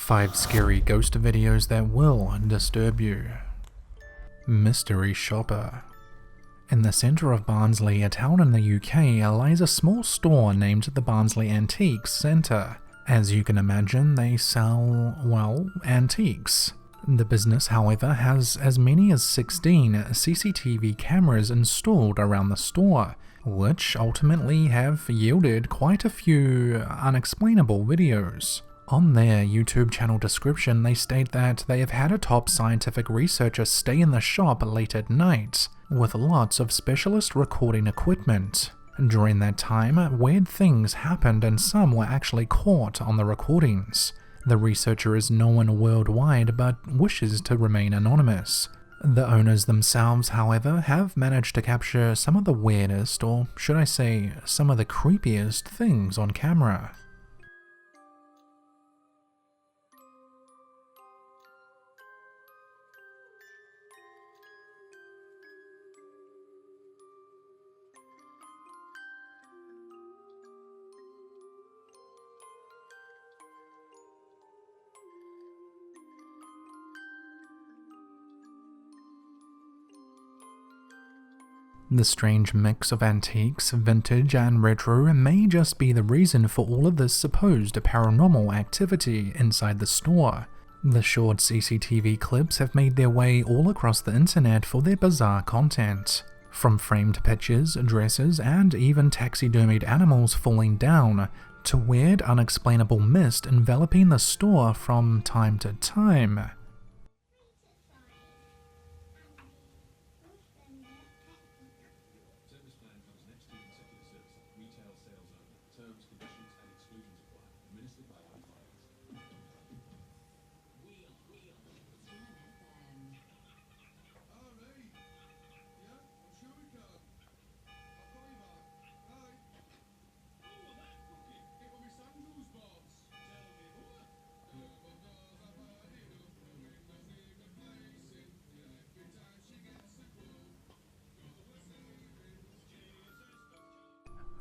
5 scary ghost videos that will disturb you. Mystery Shopper. In the centre of Barnsley, a town in the UK, lies a small store named the Barnsley Antiques Centre. As you can imagine, they sell, well, antiques. The business, however, has as many as 16 CCTV cameras installed around the store, which ultimately have yielded quite a few unexplainable videos. On their YouTube channel description, they state that they have had a top scientific researcher stay in the shop late at night, with lots of specialist recording equipment. During that time, weird things happened and some were actually caught on the recordings. The researcher is known worldwide but wishes to remain anonymous. The owners themselves, however, have managed to capture some of the weirdest, or should I say, some of the creepiest things on camera. The strange mix of antiques, vintage and retro may just be the reason for all of this supposed paranormal activity inside the store. The short CCTV clips have made their way all across the internet for their bizarre content. From framed pictures, dresses, and even taxidermied animals falling down, to weird unexplainable mist enveloping the store from time to time.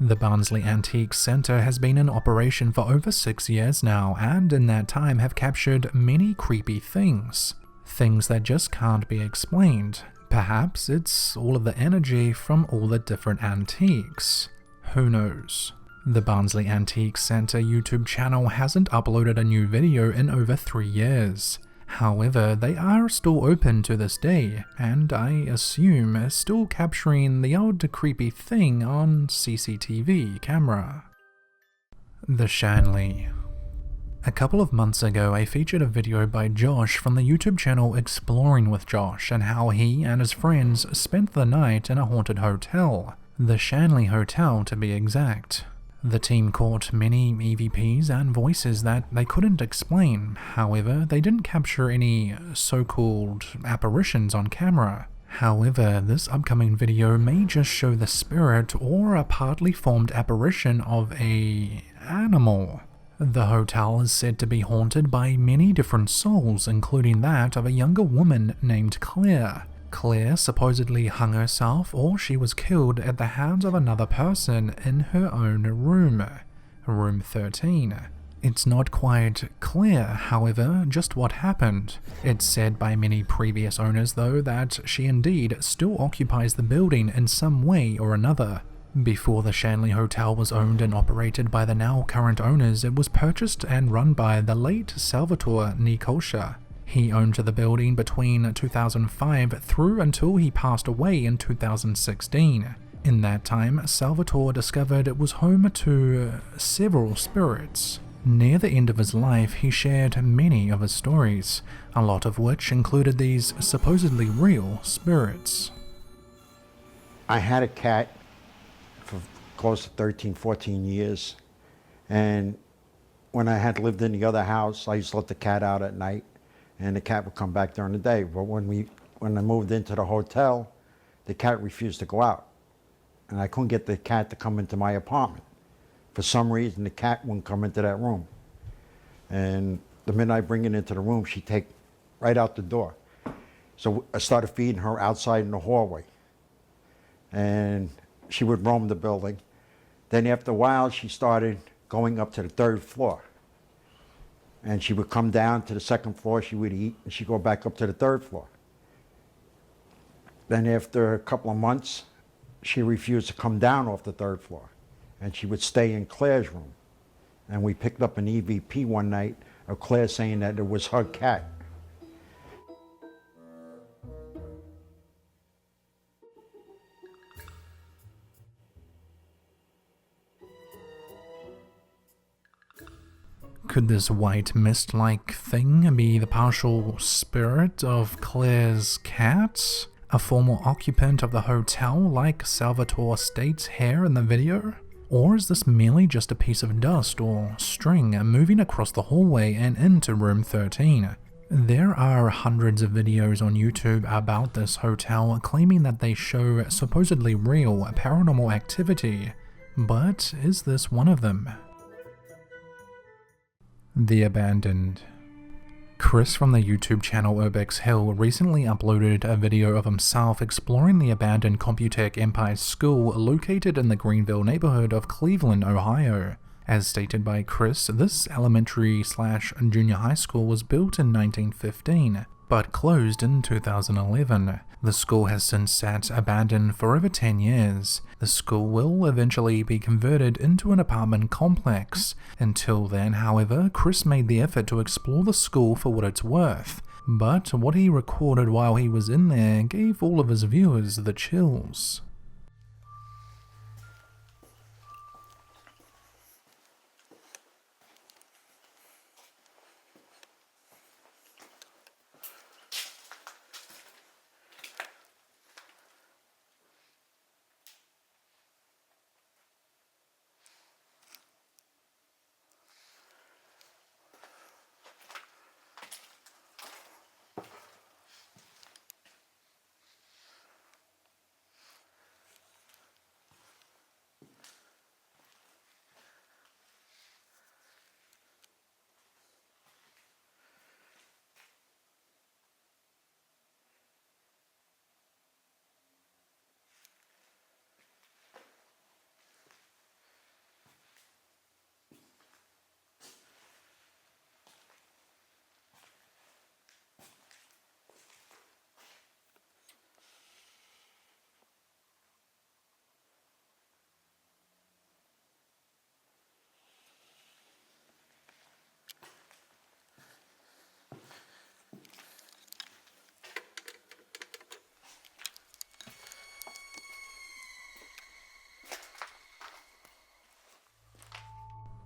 The Barnsley Antiques Centre has been in operation for over 6 years now, and in that time have captured many creepy things. Things that just can't be explained. Perhaps it's all of the energy from all the different antiques. Who knows? The Barnsley Antiques Centre YouTube channel hasn't uploaded a new video in over 3 years. However, they are still open to this day, and I assume still capturing the odd creepy thing on CCTV camera. The Shanley. A couple of months ago, I featured a video by Josh from the YouTube channel Exploring with Josh and how he and his friends spent the night in a haunted hotel, the Shanley Hotel to be exact. The team caught many EVPs and voices that they couldn't explain, however, they didn't capture any so-called apparitions on camera. However, this upcoming video may just show the spirit or a partly formed apparition of an animal. The hotel is said to be haunted by many different souls, including that of a younger woman named Claire. Claire supposedly hung herself, or she was killed at the hands of another person in her own room, room 13. It's not quite clear, however, just what happened. It's said by many previous owners, though, that she indeed still occupies the building in some way or another. Before the Shanley Hotel was owned and operated by the now current owners, it was purchased and run by the late Salvatore Nicosia. He owned the building between 2005 through until he passed away in 2016. In that time, Salvatore discovered it was home to several spirits. Near the end of his life, he shared many of his stories, a lot of which included these supposedly real spirits. I had a cat for close to 13, 14 years, and when I had lived in the other house, I used to let the cat out at night, and the cat would come back during the day. But when I moved into the hotel, the cat refused to go out, and I couldn't get the cat to come into my apartment. For some reason, the cat wouldn't come into that room, and the minute I bring it into the room, she'd take right out the door. So I started feeding her outside in the hallway, and she would roam the building. Then after a while, she started going up to the 3rd floor. And she would come down to the second floor, she would eat, and she'd go back up to the third floor. Then after a couple of months, she refused to come down off the third floor, and she would stay in Claire's room. And we picked up an EVP one night of Claire saying that it was her cat. Could this white mist-like thing be the partial spirit of Claire's cat? A former occupant of the hotel like Salvatore states here in the video? Or is this merely just a piece of dust or string moving across the hallway and into room 13? There are hundreds of videos on YouTube about this hotel claiming that they show supposedly real paranormal activity, but is this one of them? The Abandoned. Chris from the YouTube channel Urbex Hill recently uploaded a video of himself exploring the abandoned Computech Empire School located in the Greenville neighborhood of Cleveland, Ohio. As stated by Chris, this elementary/junior high school was built in 1915, but closed in 2011. The school has since sat abandoned for over 10 years. The school will eventually be converted into an apartment complex. Until then, however, Chris made the effort to explore the school for what it's worth. But what he recorded while he was in there gave all of his viewers the chills.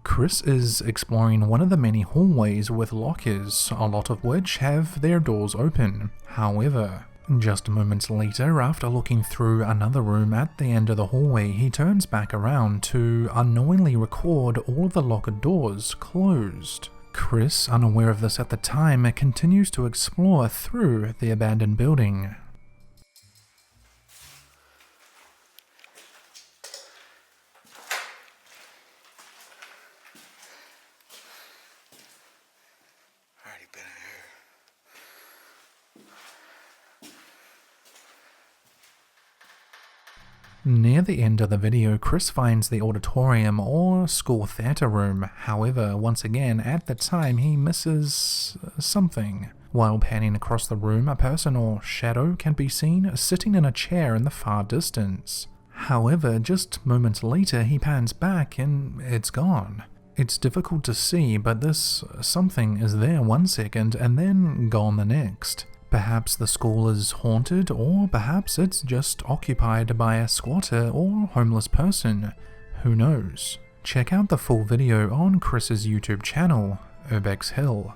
Chris is exploring one of the many hallways with lockers, a lot of which have their doors open. However, just moments later, after looking through another room at the end of the hallway, he turns back around to unknowingly record all of the locker doors closed. Chris, unaware of this at the time, continues to explore through the abandoned building. Near the end of the video, Chris finds the auditorium or school theatre room. However, once again, at the time he misses something. While panning across the room, a person or shadow can be seen sitting in a chair in the far distance. However, just moments later he pans back and it's gone. It's difficult to see, but this something is there one second and then gone the next. Perhaps the school is haunted, or perhaps it's just occupied by a squatter or homeless person. Who knows? Check out the full video on Chris's YouTube channel, Urbex Hill.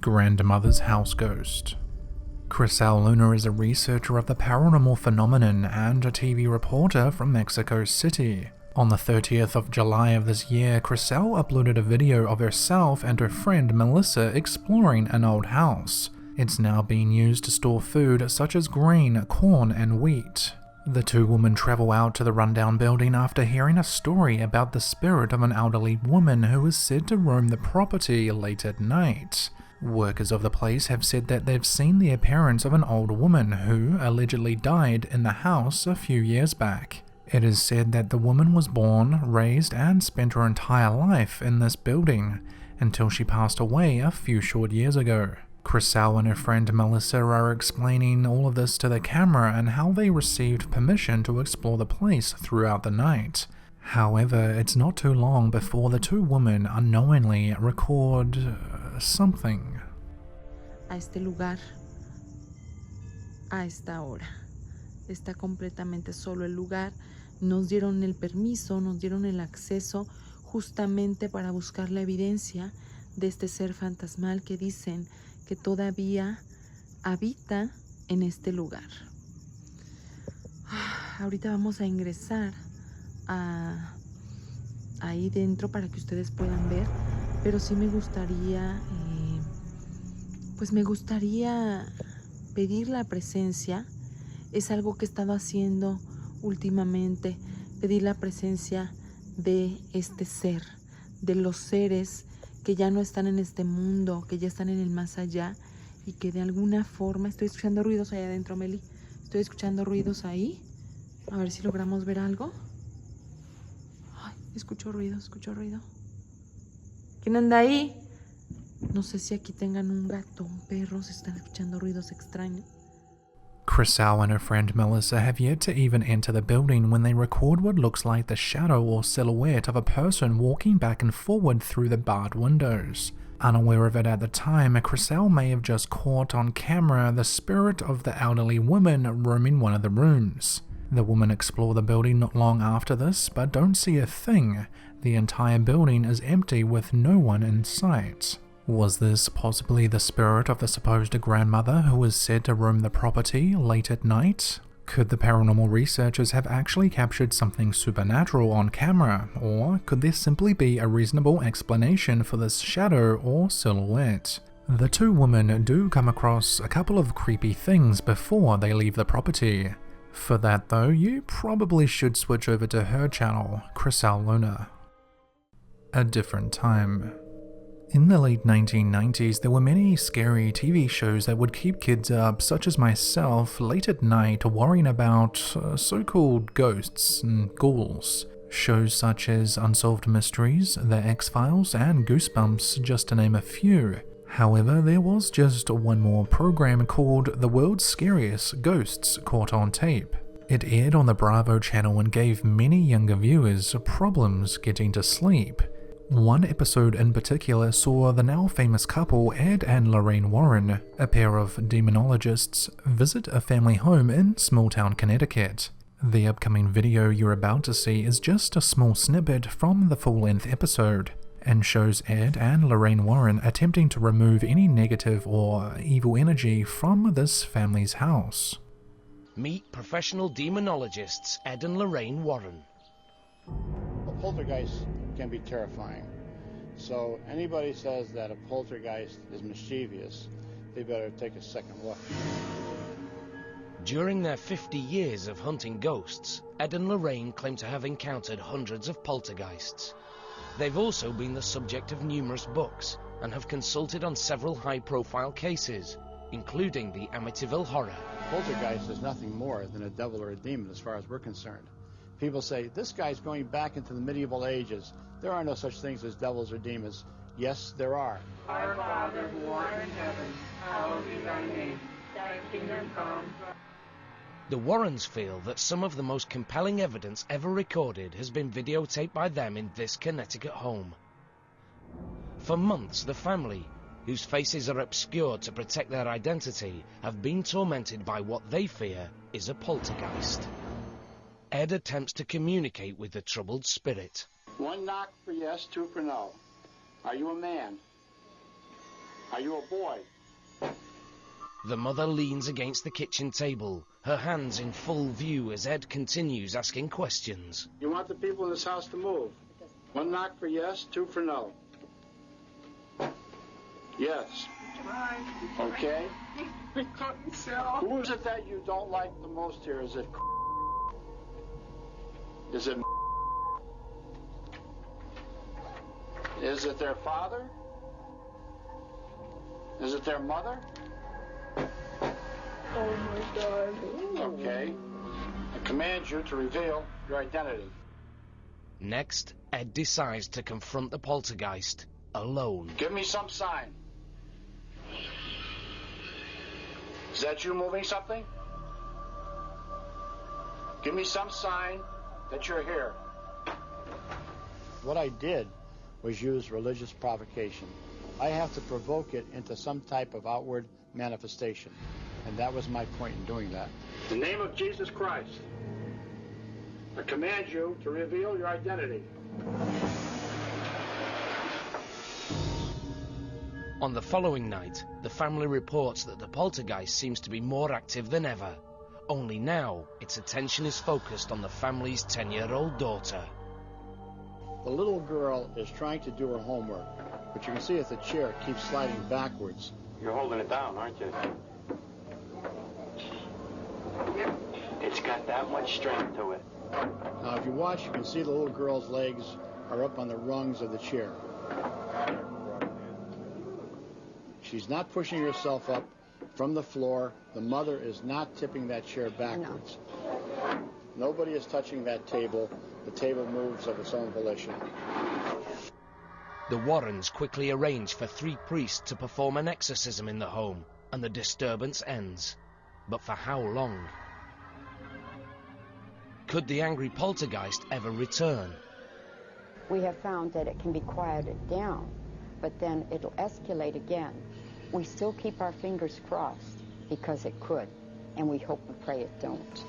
Grandmother's House Ghost. Kriselle Luna is a researcher of the paranormal phenomenon and a TV reporter from Mexico City. On the 30th of July of this year, Kriselle uploaded a video of herself and her friend Melissa exploring an old house. It's now being used to store food such as grain, corn, and wheat. The two women travel out to the rundown building after hearing a story about the spirit of an elderly woman who is said to roam the property late at night. Workers of the place have said that they've seen the appearance of an old woman who allegedly died in the house a few years back. It is said that the woman was born, raised, and spent her entire life in this building. until she passed away a few short years ago. Kriselle and her friend Melissa are explaining all of this to the camera and how they received permission to explore the place throughout the night. However, it's not too long before the two women unknowingly record something. A este lugar, a esta hora. Está completamente solo el lugar. Nos dieron el permiso, nos dieron el acceso justamente para buscar la evidencia de este ser fantasmal que dicen que todavía habita en este lugar. Ahorita vamos a ingresar ahí dentro para que ustedes puedan ver, pero sí me gustaría, pedir la presencia. Es algo que he estado haciendo últimamente, pedir la presencia de este ser, de los seres que ya no están en este mundo, que ya están en el más allá y que de alguna forma... Estoy escuchando ruidos allá adentro, Meli. Estoy escuchando ruidos ahí. A ver si logramos ver algo. Ay, escucho ruido. ¿Quién anda ahí? No sé si aquí tengan un gato, un perro, se están escuchando ruidos extraños. Kriselle and her friend Melissa have yet to even enter the building when they record what looks like the shadow or silhouette of a person walking back and forward through the barred windows. Unaware of it at the time, Kriselle may have just caught on camera the spirit of the elderly woman roaming one of the rooms. The women explore the building not long after this, but don't see a thing. The entire building is empty with no one in sight. Was this possibly the spirit of the supposed grandmother who is said to roam the property late at night? Could the paranormal researchers have actually captured something supernatural on camera, or could there simply be a reasonable explanation for this shadow or silhouette? The two women do come across a couple of creepy things before they leave the property. For that though, you probably should switch over to her channel, Kriselle Luna. A different time. In the late 1990s, there were many scary TV shows that would keep kids up, such as myself, late at night worrying about so-called ghosts and ghouls. Shows such as Unsolved Mysteries, The X-Files, and Goosebumps, just to name a few. However, there was just one more program called The World's Scariest Ghosts caught on tape. It aired on the Bravo channel and gave many younger viewers problems getting to sleep. One episode in particular saw the now famous couple Ed and Lorraine Warren, a pair of demonologists, visit a family home in small-town Connecticut. The upcoming video you're about to see is just a small snippet from the full-length episode, and shows Ed and Lorraine Warren attempting to remove any negative or evil energy from this family's house. Meet professional demonologists Ed and Lorraine Warren. A poltergeist can be terrifying. So anybody says that a poltergeist is mischievous, they better take a second look. During their 50 years of hunting ghosts, Ed and Lorraine claim to have encountered hundreds of poltergeists. They've also been the subject of numerous books and have consulted on several high-profile cases, including the Amityville Horror. Poltergeist is nothing more than a devil or a demon as far as we're concerned. People say, this guy's going back into the medieval ages. There are no such things as devils or demons. Yes, there are. Our Father who art in heaven, hallowed be thy name. Thy kingdom come. The Warrens feel that some of the most compelling evidence ever recorded has been videotaped by them in this Connecticut home. For months, the family, whose faces are obscured to protect their identity, have been tormented by what they fear is a poltergeist. Ed attempts to communicate with the troubled spirit. One knock for yes, two for no. Are you a man? Are you a boy? The mother leans against the kitchen table, her hands in full view as Ed continues asking questions. You want the people in this house to move? One knock for yes, two for no. Yes. Okay. We couldn't sell. Who is it that you don't like the most here? Is it? Is it? Is it their father? Is it their mother? Oh my God. Okay. I command you to reveal your identity. Next, Ed decides to confront the poltergeist, alone. Give me some sign. Is that you moving something? Give me some sign that you're here. What I did was use religious provocation. I have to provoke it into some type of outward manifestation. And that was my point in doing that. In the name of Jesus Christ, I command you to reveal your identity. On the following night, the family reports that the poltergeist seems to be more active than ever. Only now, its attention is focused on the family's 10-year-old daughter. The little girl is trying to do her homework, but you can see that the chair keeps sliding backwards. You're holding it down, aren't you? It's got that much strength to it. Now, if you watch, you can see the little girl's legs are up on the rungs of the chair. She's not pushing herself up from the floor. The mother is not tipping that chair backwards. No. Nobody is touching that table. The table moves of its own volition. The Warrens quickly arrange for 3 priests to perform an exorcism in the home, and the disturbance ends. But for how long? Could the angry poltergeist ever return? We have found that it can be quieted down, but then it'll escalate again. We still keep our fingers crossed because it could, and we hope and pray it don't.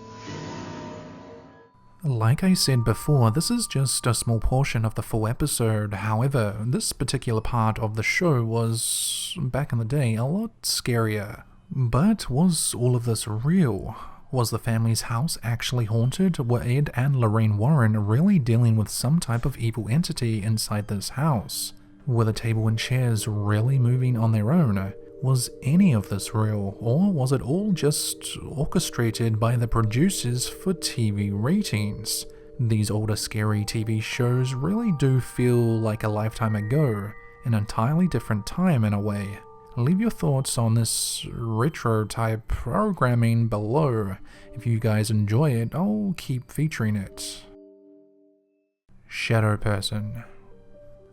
Like I said before, this is just a small portion of the full episode. However, this particular part of the show was, back in the day, a lot scarier. But was all of this real? Was the family's house actually haunted? Were Ed and Lorraine Warren really dealing with some type of evil entity inside this house? Were the table and chairs really moving on their own? Was any of this real, or was it all just orchestrated by the producers for TV ratings? These older scary TV shows really do feel like a lifetime ago, an entirely different time in a way. Leave your thoughts on this retro type programming below. If you guys enjoy it, I'll keep featuring it. Shadow Person.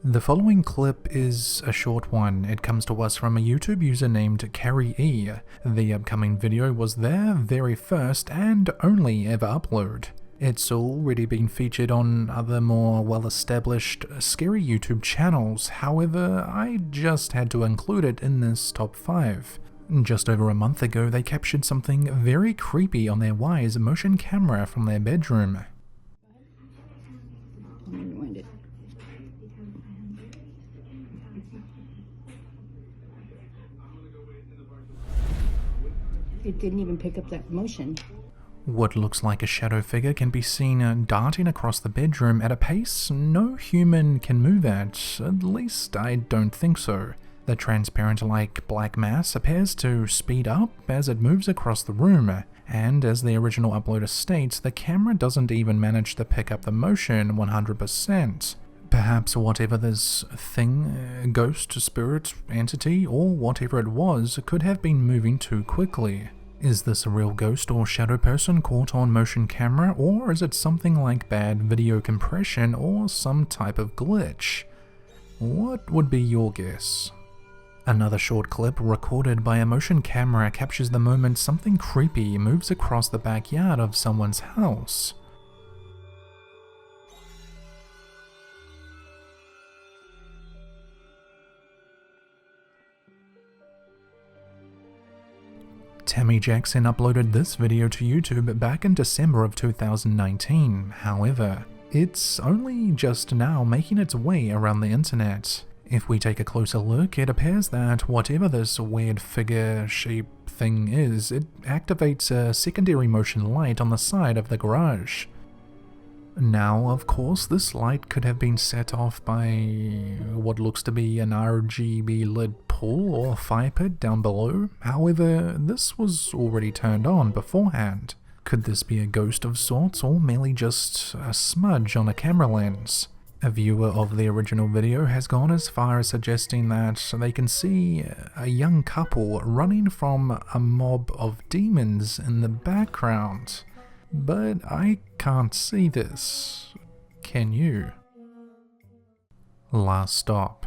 The following clip is a short one. It comes to us from a YouTube user named Carrie E. The upcoming video was their very first and only ever upload. It's already been featured on other more well-established scary YouTube channels, however, I just had to include it in this top 5. Just over a month ago, they captured something very creepy on their Wise motion camera from their bedroom. It didn't even pick up that motion. What looks like a shadow figure can be seen darting across the bedroom at a pace no human can move at least I don't think so. The transparent-like black mass appears to speed up as it moves across the room, and as the original uploader states, the camera doesn't even manage to pick up the motion 100%. Perhaps whatever this thing, ghost, spirit, entity, or whatever it was, could have been moving too quickly. Is this a real ghost or shadow person caught on motion camera, or is it something like bad video compression or some type of glitch? What would be your guess? Another short clip recorded by a motion camera captures the moment something creepy moves across the backyard of someone's house. Tammy Jackson uploaded this video to YouTube back in December of 2019, however, it's only just now making its way around the internet. If we take a closer look, it appears that whatever this weird figure shape thing is, it activates a secondary motion light on the side of the garage. Now, of course, this light could have been set off by what looks to be an RGB lit pool or fire pit down below. However, this was already turned on beforehand. Could this be a ghost of sorts, or merely just a smudge on a camera lens? A viewer of the original video has gone as far as suggesting that they can see a young couple running from a mob of demons in the background. But I can't see this. Can you? Last stop.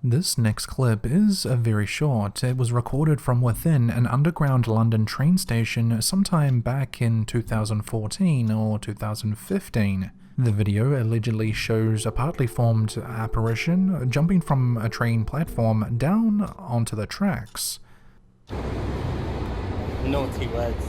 This next clip is very short. It was recorded from within an underground London train station sometime back in 2014 or 2015. The video allegedly shows a partly formed apparition jumping from a train platform down onto the tracks. Naughty words.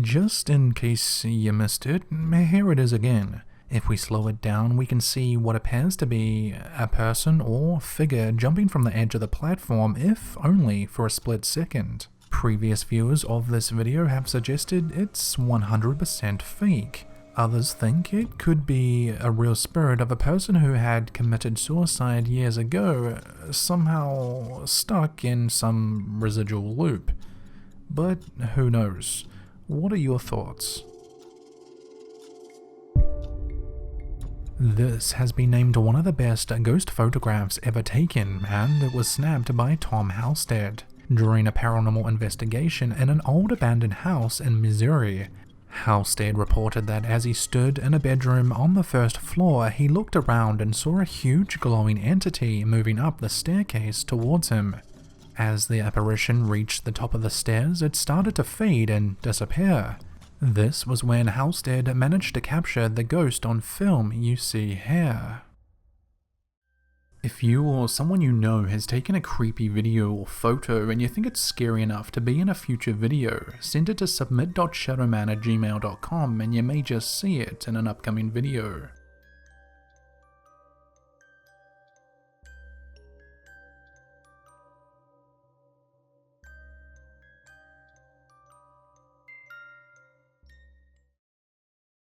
Just in case you missed it, here it is again. If we slow it down, we can see what appears to be a person or figure jumping from the edge of the platform, if only for a split second. Previous viewers of this video have suggested it's 100% fake. Others think it could be a real spirit of a person who had committed suicide years ago, somehow stuck in some residual loop. But who knows? What are your thoughts? This has been named one of the best ghost photographs ever taken, and it was snapped by Tom Halstead during a paranormal investigation in an old abandoned house in Missouri. Halstead reported that as he stood in a bedroom on the first floor, he looked around and saw a huge glowing entity moving up the staircase towards him. As the apparition reached the top of the stairs, it started to fade and disappear. This was when Halstead managed to capture the ghost on film you see here. If you or someone you know has taken a creepy video or photo and you think it's scary enough to be in a future video, send it to submit.shadowman@gmail.com and you may just see it in an upcoming video.